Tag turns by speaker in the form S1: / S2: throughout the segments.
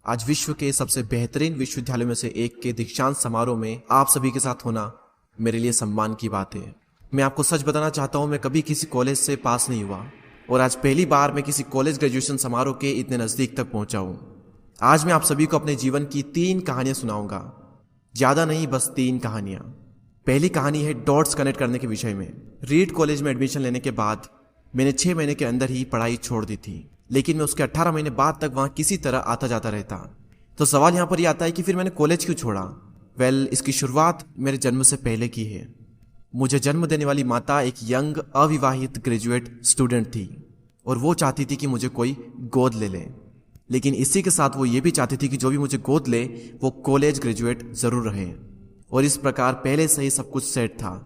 S1: आज विश्व के सबसे बेहतरीन विश्वविद्यालयों में से एक के दीक्षांत समारोह में आप सभी के साथ होना मेरे लिए सम्मान की बात है। मैं आपको सच बताना चाहता हूँ, मैं कभी किसी कॉलेज से पास नहीं हुआ और आज पहली बार मैं किसी कॉलेज ग्रेजुएशन समारोह के इतने नज़दीक तक पहुंचा हूँ। आज मैं आप सभी को अपने जीवन की 3 कहानियां सुनाऊंगा, ज़्यादा नहीं, बस 3 कहानियां। पहली कहानी है डॉट्स कनेक्ट करने के विषय में। रीड कॉलेज में एडमिशन लेने के बाद मैंने 6 महीने के अंदर ही पढ़ाई छोड़ दी थी, लेकिन मैं उसके 18 महीने बाद तक वहाँ किसी तरह आता जाता रहता। तो सवाल यहाँ पर यह आता है कि फिर मैंने कॉलेज क्यों छोड़ा। इसकी शुरुआत मेरे जन्म से पहले की है। मुझे जन्म देने वाली माता एक यंग अविवाहित ग्रेजुएट स्टूडेंट थी और वो चाहती थी कि मुझे कोई गोद ले ले, लेकिन इसी के साथ वो ये भी चाहती थी कि जो भी मुझे गोद ले वो कॉलेज ग्रेजुएट ज़रूर रहे। और इस प्रकार पहले से ही सब कुछ सेट था।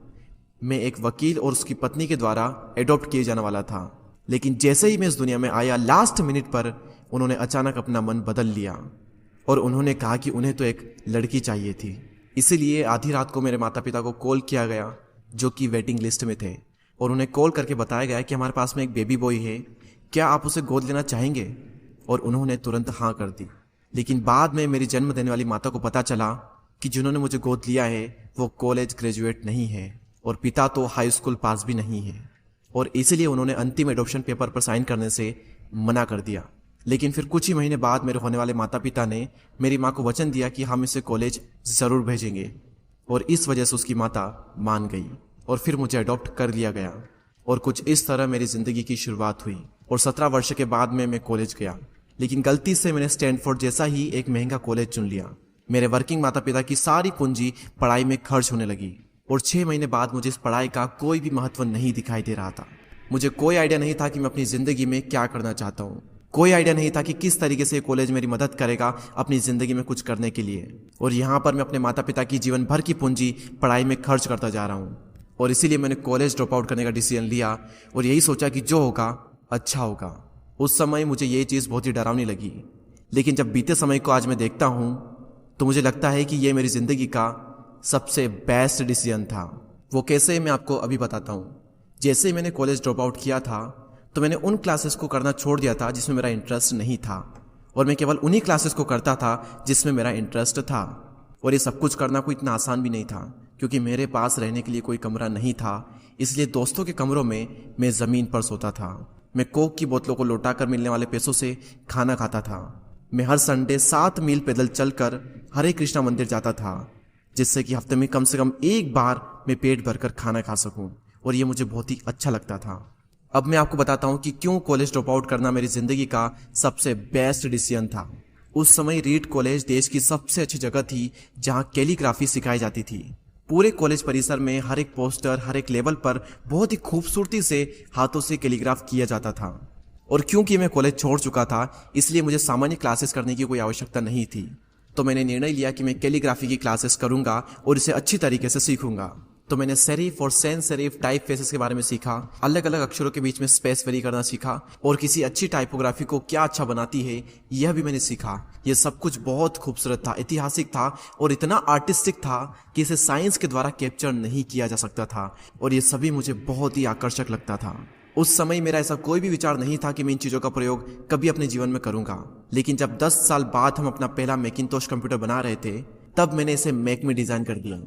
S1: मैं एक वकील और उसकी पत्नी के द्वारा एडॉप्ट किए जाने वाला था, लेकिन जैसे ही मैं इस दुनिया में आया, लास्ट मिनट पर उन्होंने अचानक अपना मन बदल लिया और उन्होंने कहा कि उन्हें तो एक लड़की चाहिए थी। इसीलिए आधी रात को मेरे माता पिता को कॉल किया गया, जो कि वेटिंग लिस्ट में थे, और उन्हें कॉल करके बताया गया कि हमारे पास में एक बेबी बॉय है, क्या आप उसे गोद लेना चाहेंगे। और उन्होंने तुरंत हाँ कर दी। लेकिन बाद में मेरी जन्म देने वाली माता को पता चला कि जिन्होंने मुझे गोद लिया है वो कॉलेज ग्रेजुएट नहीं है और पिता तो हाई स्कूल पास भी नहीं है, और इसीलिए उन्होंने अंतिम एडॉप्शन पेपर पर साइन करने से मना कर दिया। लेकिन फिर कुछ ही महीने बाद मेरे होने वाले माता पिता ने मेरी माँ को वचन दिया कि हम इसे कॉलेज ज़रूर भेजेंगे, और इस वजह से उसकी माता मान गई और फिर मुझे अडॉप्ट कर लिया गया। और कुछ इस तरह मेरी ज़िंदगी की शुरुआत हुई और 17 वर्ष के बाद में मैं कॉलेज गया। लेकिन गलती से मैंने स्टैनफोर्ड जैसा ही एक महंगा कॉलेज चुन लिया। मेरे वर्किंग माता पिता की सारी पूंजी पढ़ाई में खर्च होने लगी और 6 महीने बाद मुझे इस पढ़ाई का कोई भी महत्व नहीं दिखाई दे रहा था। मुझे कोई आइडिया नहीं था कि मैं अपनी ज़िंदगी में क्या करना चाहता हूँ। कोई आइडिया नहीं था कि किस तरीके से कॉलेज मेरी मदद करेगा अपनी ज़िंदगी में कुछ करने के लिए। और यहाँ पर मैं अपने माता पिता की जीवन भर की पूंजी पढ़ाई में खर्च करता जा रहा हूँ। और इसीलिए मैंने कॉलेज ड्रॉप आउट करने का डिसीजन लिया और यही सोचा कि जो होगा अच्छा होगा। उस समय मुझे ये चीज़ बहुत ही डरावनी लगी, लेकिन जब बीते समय को आज मैं देखता हूँ तो मुझे लगता है कि ये मेरी ज़िंदगी का सबसे बेस्ट डिसीजन था। वो कैसे, मैं आपको अभी बताता हूँ। जैसे ही मैंने कॉलेज ड्रॉप आउट किया था तो मैंने उन क्लासेस को करना छोड़ दिया था जिसमें मेरा इंटरेस्ट नहीं था, और मैं केवल उन्हीं क्लासेस को करता था जिसमें मेरा इंटरेस्ट था। और ये सब कुछ करना कोई इतना आसान भी नहीं था, क्योंकि मेरे पास रहने के लिए कोई कमरा नहीं था। इसलिए दोस्तों के कमरों में मैं ज़मीन पर सोता था। मैं कोक की बोतलों को लौटा कर मिलने वाले पैसों से खाना खाता था। मैं हर संडे 7 मील पैदल चलकर हरे कृष्णा मंदिर जाता था, जिससे कि हफ्ते में कम से कम एक बार मैं पेट भरकर खाना खा सकूं, और ये मुझे बहुत ही अच्छा लगता था। अब मैं आपको बताता हूं कि क्यों कॉलेज ड्रॉप आउट करना मेरी ज़िंदगी का सबसे बेस्ट डिसीजन था। उस समय रीड कॉलेज देश की सबसे अच्छी जगह थी जहां कैलीग्राफी सिखाई जाती थी। पूरे कॉलेज परिसर में हर एक पोस्टर, हर एक लेवल पर बहुत ही खूबसूरती से हाथों से कैलीग्राफ किया जाता था। और क्योंकि मैं कॉलेज छोड़ चुका था, इसलिए मुझे सामान्य क्लासेस करने की कोई आवश्यकता नहीं थी। तो मैंने निर्णय लिया कि मैं कैलीग्राफी की क्लासेस करूंगा और इसे अच्छी तरीके से सीखूंगा। तो मैंने सेरिफ और सैन सेरिफ टाइप फेसेस के बारे में सीखा, अलग अलग अक्षरों के बीच में स्पेस वेरी करना सीखा, और किसी अच्छी टाइपोग्राफी को क्या अच्छा बनाती है यह भी मैंने सीखा। यह सब कुछ बहुत खूबसूरत था, ऐतिहासिक था और इतना आर्टिस्टिक था कि इसे साइंस के द्वारा कैप्चर नहीं किया जा सकता था, और ये सभी मुझे बहुत ही आकर्षक लगता था। उस समय मेरा ऐसा कोई भी विचार नहीं था कि मैं इन चीज़ों का प्रयोग कभी अपने जीवन में करूंगा। लेकिन जब 10 साल बाद हम अपना पहला मैकिंतोश कंप्यूटर बना रहे थे, तब मैंने इसे मैक में डिज़ाइन कर दिया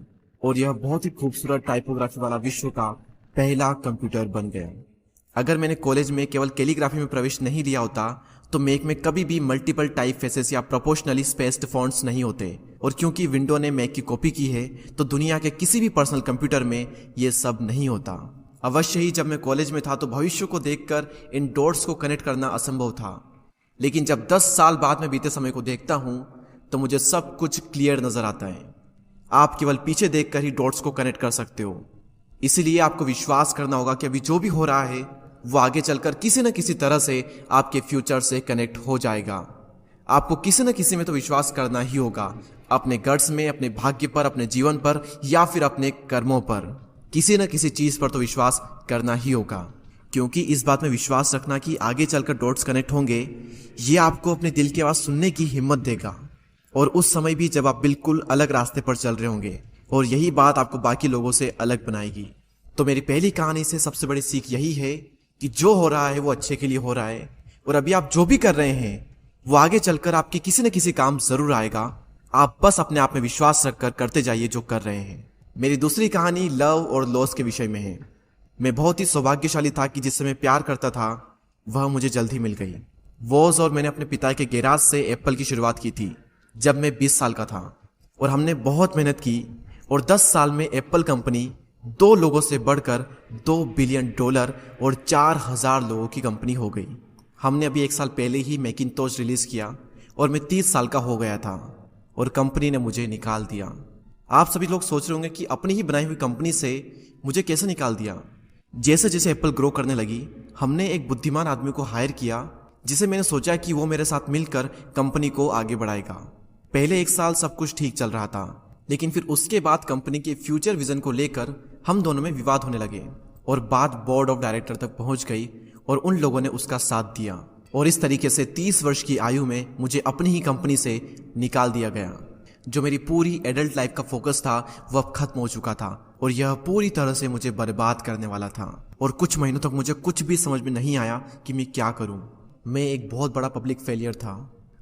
S1: और यह बहुत ही खूबसूरत टाइपोग्राफी वाला विश्व का पहला कंप्यूटर बन गया। अगर मैंने कॉलेज में केवल कैलीग्राफी में प्रवेश नहीं लिया होता तो मैक में कभी भी मल्टीपल टाइप फेसेस या प्रोपोर्शनली स्पेस्ड फॉन्ट्स नहीं होते, और क्योंकि विंडो ने मैक की कॉपी की है तो दुनिया के किसी भी पर्सनल कंप्यूटर में ये सब नहीं होता। अवश्य ही जब मैं कॉलेज में था तो भविष्य को देखकर इन डॉट्स को कनेक्ट करना असंभव था, लेकिन जब 10 साल बाद में बीते समय को देखता हूं तो मुझे सब कुछ क्लियर नजर आता है। आप केवल पीछे देखकर ही डॉट्स को कनेक्ट कर सकते हो। इसीलिए आपको विश्वास करना होगा कि अभी जो भी हो रहा है वो आगे चलकर किसी न किसी तरह से आपके फ्यूचर से कनेक्ट हो जाएगा। आपको किसी न किसी में तो विश्वास करना ही होगा, अपने गट्स में, अपने भाग्य पर, अपने जीवन पर, या फिर अपने कर्मों पर। किसी न किसी चीज पर तो विश्वास करना ही होगा, क्योंकि इस बात में विश्वास रखना कि आगे चलकर डॉट्स कनेक्ट होंगे, ये आपको अपने दिल की आवाज सुनने की हिम्मत देगा। और उस समय भी जब आप बिल्कुल अलग रास्ते पर चल रहे होंगे, और यही बात आपको बाकी लोगों से अलग बनाएगी। तो मेरी पहली कहानी से सबसे बड़ी सीख यही है कि जो हो रहा है वो अच्छे के लिए हो रहा है, और अभी आप जो भी कर रहे हैं वो आगे चलकर आपके किसी न किसी काम जरूर आएगा। आप बस अपने आप में विश्वास रखकर करते जाइए जो कर रहे हैं। मेरी दूसरी कहानी लव और लॉस के विषय में है। मैं बहुत ही सौभाग्यशाली था कि जिससे मैं प्यार करता था वह मुझे जल्द ही मिल गई। वॉज और मैंने अपने पिता के गैराज से एप्पल की शुरुआत की थी जब मैं 20 साल का था, और हमने बहुत मेहनत की और 10 साल में एप्पल कंपनी 2 लोगों से बढ़कर $2 बिलियन और 4000 लोगों की कंपनी हो गई। हमने अभी 1 साल पहले ही मैकिंटोश रिलीज किया और मैं 30 साल का हो गया था और कंपनी ने मुझे निकाल दिया। आप सभी लोग सोच रहे होंगे कि अपनी ही बनाई हुई कंपनी से मुझे कैसे निकाल दिया। जैसे जैसे एप्पल ग्रो करने लगी, हमने एक बुद्धिमान आदमी को हायर किया जिसे मैंने सोचा कि वो मेरे साथ मिलकर कंपनी को आगे बढ़ाएगा। पहले 1 साल सब कुछ ठीक चल रहा था, लेकिन फिर उसके बाद कंपनी के फ्यूचर विजन को लेकर हम दोनों में विवाद होने लगे और बात बोर्ड ऑफ डायरेक्टर तक पहुंच गई और उन लोगों ने उसका साथ दिया और इस तरीके से 30 वर्ष की आयु में मुझे अपनी ही कंपनी से निकाल दिया गया। जो मेरी पूरी एडल्ट लाइफ का फोकस था वह अब खत्म हो चुका था और यह पूरी तरह से मुझे बर्बाद करने वाला था और कुछ महीनों तक मुझे कुछ भी समझ में नहीं आया कि मैं क्या करूं। मैं एक बहुत बड़ा पब्लिक फेलियर था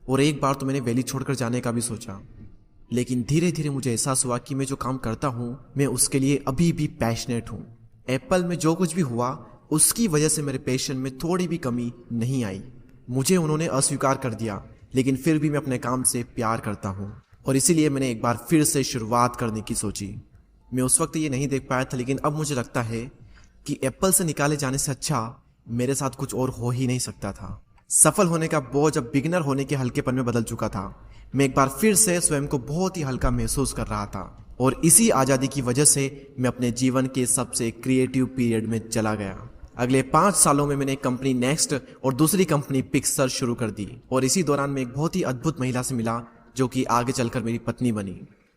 S1: और एक बार तो मैंने वैली छोड़कर जाने का भी सोचा, लेकिन धीरे धीरे मुझे एहसास हुआ कि मैं जो काम करता हूं मैं उसके लिए अभी भी पैशनेट हूं। एप्पल में जो कुछ भी हुआ उसकी वजह से मेरे पैशन में थोड़ी भी कमी नहीं आई। मुझे उन्होंने अस्वीकार कर दिया, लेकिन फिर भी मैं अपने काम से प्यार करता हूं और इसीलिए मैंने एक बार फिर से शुरुआत करने की सोची। मैं उस वक्त ये नहीं देख पाया था, लेकिन अब मुझे लगता है कि एप्पल से निकाले जाने से अच्छा मेरे साथ कुछ और हो ही नहीं सकता था। सफल होने का बोझ अब बिगिनर होने के हल्केपन में बदल चुका था। मैं एक बार फिर से स्वयं को बहुत ही हल्का महसूस कर रहा था और इसी आज़ादी की वजह से मैं अपने जीवन के सबसे क्रिएटिव पीरियड में चला गया। अगले 5 सालों में मैंने एक कंपनी नेक्स्ट और दूसरी कंपनी पिक्सर शुरू कर दी और इसी दौरान मैं एक बहुत ही अद्भुत महिला से मिला जो कि आगे चलकर मेरी पत्नी बनी।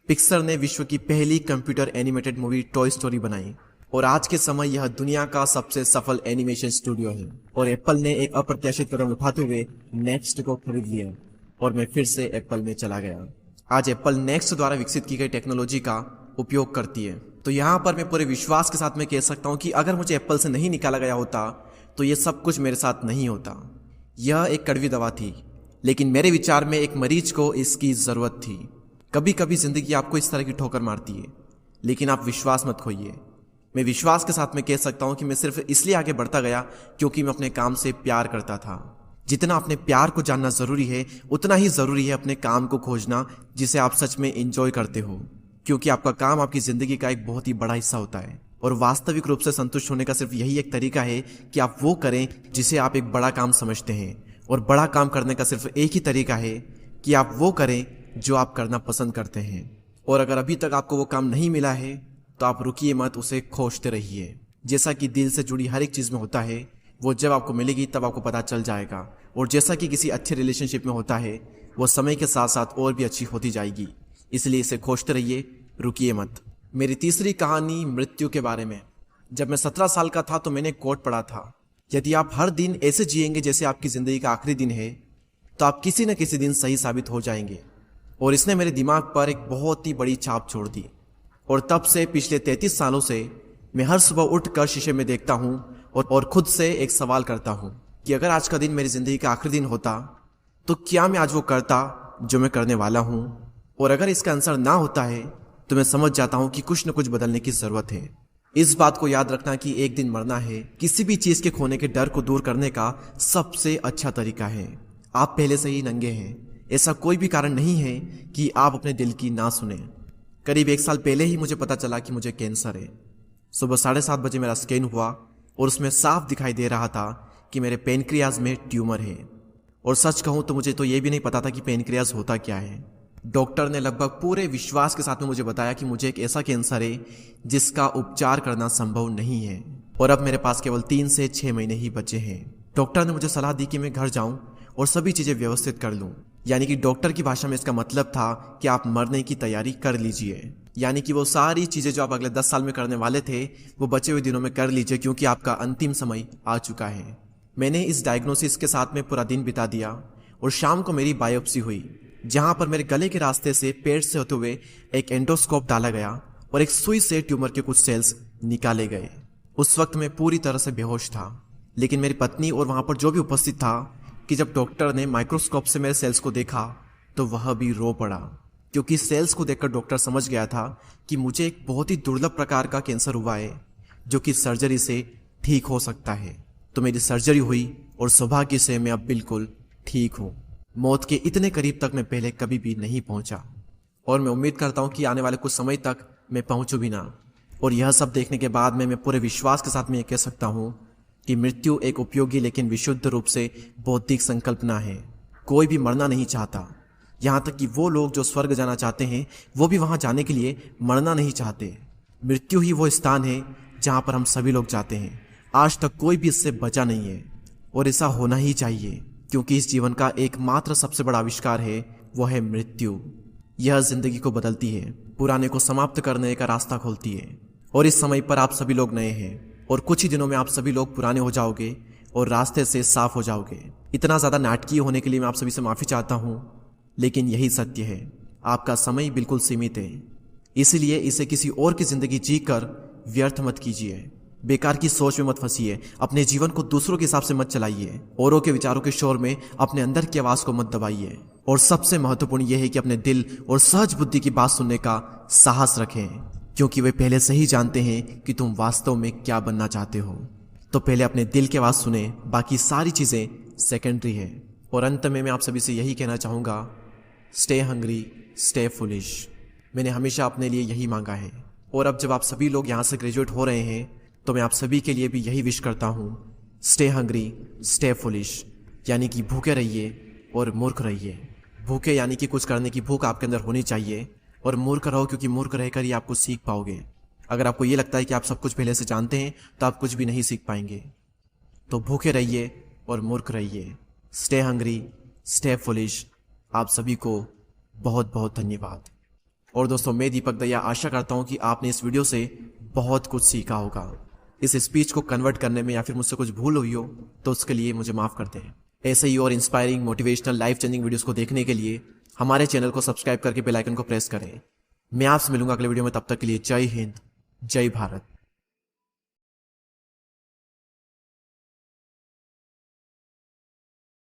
S1: पिक्सर ने विश्व की पहली computer animated movie toy story बनाई और आज के समय यह दुनिया का सबसे सफल एनिमेशन स्टूडियो है। और एप्पल ने एक अप्रत्याशित कदम उठाते हुए नेक्स्ट को खरीद लिया और मैं फिर से एप्पल में चला गया। आज एप्पल नेक्स्ट द्वारा विकसित की गई टेक्नोलॉजी का उपयोग करती है। तो यहाँ पर मैं पूरे विश्वास के साथ में कह सकता हूँ कि अगर मुझे एप्पल से नहीं निकाला गया होता तो ये सब कुछ मेरे साथ नहीं होता। यह एक कड़वी दवा थी, लेकिन मेरे विचार में एक मरीज को इसकी जरूरत थी। कभी कभी जिंदगी आपको इस तरह की ठोकर मारती है, लेकिन आप विश्वास मत खोइए। मैं विश्वास के साथ में कह सकता हूं कि मैं सिर्फ इसलिए आगे बढ़ता गया क्योंकि मैं अपने काम से प्यार करता था। जितना अपने प्यार को जानना जरूरी है, उतना ही जरूरी है अपने काम को खोजना जिसे आप सच में एंजॉय करते हो, क्योंकि आपका काम आपकी जिंदगी का एक बहुत ही बड़ा हिस्सा होता है। और वास्तविक रूप से संतुष्ट होने का सिर्फ यही एक तरीका है कि आप वो करें जिसे आप एक बड़ा काम समझते हैं, और बड़ा काम करने का सिर्फ एक ही तरीका है कि आप वो करें जो आप करना पसंद करते हैं। और अगर अभी तक आपको वो काम नहीं मिला है तो आप रुकिए मत, उसे खोजते रहिए। जैसा कि दिल से जुड़ी हर एक चीज में होता है, वो जब आपको मिलेगी तब आपको पता चल जाएगा। और जैसा कि किसी अच्छे रिलेशनशिप में होता है, वो समय के साथ साथ और भी अच्छी होती जाएगी। इसलिए इसे खोजते रहिए, रुकिए मत। मेरी तीसरी कहानी मृत्यु के बारे में। जब मैं 17 साल का था तो मैंने कोट पढ़ा था, यदि आप हर दिन ऐसे जिएंगे जैसे आपकी जिंदगी का आखिरी दिन है तो आप किसी न किसी दिन सही साबित हो जाएंगे। और इसने मेरे दिमाग पर एक बहुत ही बड़ी छाप छोड़ दी। और तब से पिछले 33 सालों से मैं हर सुबह उठकर शीशे में देखता हूं और खुद से एक सवाल करता हूं कि अगर आज का दिन मेरी जिंदगी का आखिरी दिन होता तो क्या मैं आज वो करता जो मैं करने वाला हूं। और अगर इसका आंसर ना होता है तो मैं समझ जाता हूं कि कुछ न कुछ बदलने की जरूरत है। इस बात को याद रखना कि एक दिन मरना है किसी भी चीज के खोने के डर को दूर करने का सबसे अच्छा तरीका है। आप पहले से ही नंगे हैं, ऐसा कोई भी कारण नहीं है कि आप अपने दिल की ना सुने। करीब 1 साल पहले ही मुझे पता चला कि मुझे कैंसर है। सुबह 7:30 बजे मेरा स्कैन हुआ और उसमें साफ दिखाई दे रहा था कि मेरे पेनक्रियाज में ट्यूमर है। और सच कहूं तो मुझे तो ये भी नहीं पता था कि पेनक्रियाज होता क्या है। डॉक्टर ने लगभग पूरे विश्वास के साथ में मुझे बताया कि मुझे एक ऐसा कैंसर है जिसका उपचार करना संभव नहीं है और अब मेरे पास केवल 3 से 6 महीने ही बचे हैं। डॉक्टर ने मुझे सलाह दी कि मैं घर जाऊं और सभी चीजें व्यवस्थित कर लूं। यानी कि डॉक्टर की भाषा में इसका मतलब था कि आप मरने की तैयारी कर लीजिए। यानी कि वो सारी चीजें जो आप अगले 10 साल में करने वाले थे वो बचे हुए दिनों में कर लीजिए, क्योंकि आपका अंतिम समय आ चुका है। मैंने इस डायग्नोसिस के साथ में पूरा दिन बिता दिया और शाम को मेरी बायोप्सी हुई, जहां पर मेरे गले के रास्ते से पेट से होते हुए एक एंडोस्कोप डाला गया और एक सुई से ट्यूमर के कुछ सेल्स निकाले गए। उस वक्त मैं पूरी तरह से बेहोश था, लेकिन मेरी पत्नी और वहां पर जो भी उपस्थित था कि जब डॉक्टर ने माइक्रोस्कोप से मेरे सेल्स को देखा तो वह भी रो पड़ा, क्योंकि सेल्स को देखकर डॉक्टर समझ गया था कि मुझे एक बहुत ही दुर्लभ प्रकार का कैंसर हुआ है जो कि सर्जरी से ठीक हो सकता है। तो मेरी सर्जरी हुई और सौभाग्य से मैं अब बिल्कुल ठीक हूँ। मौत के इतने करीब तक मैं पहले कभी भी नहीं पहुंचा और मैं उम्मीद करता हूँ कि आने वाले कुछ समय तक मैं पहुंचूं भी ना। और यह सब देखने के बाद मैं पूरे विश्वास के साथ में कह सकता हूँ कि मृत्यु एक उपयोगी लेकिन विशुद्ध रूप से बौद्धिक संकल्पना है। कोई भी मरना नहीं चाहता, यहाँ तक कि वो लोग जो स्वर्ग जाना चाहते हैं वो भी वहाँ जाने के लिए मरना नहीं चाहते। मृत्यु ही वो स्थान है जहाँ पर हम सभी लोग जाते हैं। आज तक कोई भी इससे बचा नहीं है और ऐसा होना ही चाहिए, क्योंकि इस जीवन का एकमात्र सबसे बड़ा आविष्कार है, वो है मृत्यु। यह जिंदगी को बदलती है, पुराने को समाप्त करने का रास्ता खोलती है। और इस समय पर आप सभी लोग नए हैं और कुछ ही दिनों में आप सभी लोग पुराने हो जाओगे और रास्ते से साफ हो जाओगे। इतना ज्यादा नाटकीय होने के लिए मैं आप सभी से माफी चाहता हूँ, लेकिन यही सत्य है। आपका समय बिल्कुल सीमित है, इसीलिए इसे किसी और की जिंदगी जीकर व्यर्थ मत कीजिए। बेकार की सोच में मत फंसिए, अपने जीवन को दूसरों के हिसाब से मत चलाइए, औरों के विचारों के शोर में अपने अंदर की आवाज को मत दबाइए। और सबसे महत्वपूर्ण यह है कि अपने दिल और सहज बुद्धि की बात सुनने का साहस रखें, क्योंकि वे पहले से ही जानते हैं कि तुम वास्तव में क्या बनना चाहते हो। तो पहले अपने दिल की आवाज सुने, बाकी सारी चीजें सेकेंडरी है। और अंत में मैं आप सभी से यही कहना चाहूंगा, स्टे हंग्री, स्टे फुलिश। मैंने हमेशा अपने लिए यही मांगा है। और अब जब आप सभी लोग यहाँ से ग्रेजुएट हो रहे हैं तो मैं आप सभी के लिए भी यही विश करता हूँ, स्टे हंग्री, स्टे फुलिश, यानी कि भूखे रहिए और मूर्ख रहिए। भूखे यानी कि कुछ करने की भूख आपके अंदर होनी चाहिए, और मूर्ख रहो क्योंकि मूर्ख रहकर ही आप कुछ सीख पाओगे। अगर आपको ये लगता है कि आप सब कुछ पहले से जानते हैं तो आप कुछ भी नहीं सीख पाएंगे। तो भूखे रहिए और मूर्ख रहिए। Stay hungry, stay foolish. आप सभी को बहुत बहुत धन्यवाद। और दोस्तों, मैं दीपक दया आशा करता हूँ कि आपने इस वीडियो से बहुत कुछ सीखा होगा। इस स्पीच को कन्वर्ट करने में या फिर मुझसे कुछ भूल हुई हो तो उसके लिए मुझे माफ करते हैं। ऐसे ही और inspiring, motivational, life changing videos को देखने के लिए हमारे चैनल को सब्सक्राइब करके बेल आइकन को प्रेस करें। मैं आपसे मिलूंगा अगले वीडियो में, तब तक के लिए जय हिंद, जय भारत।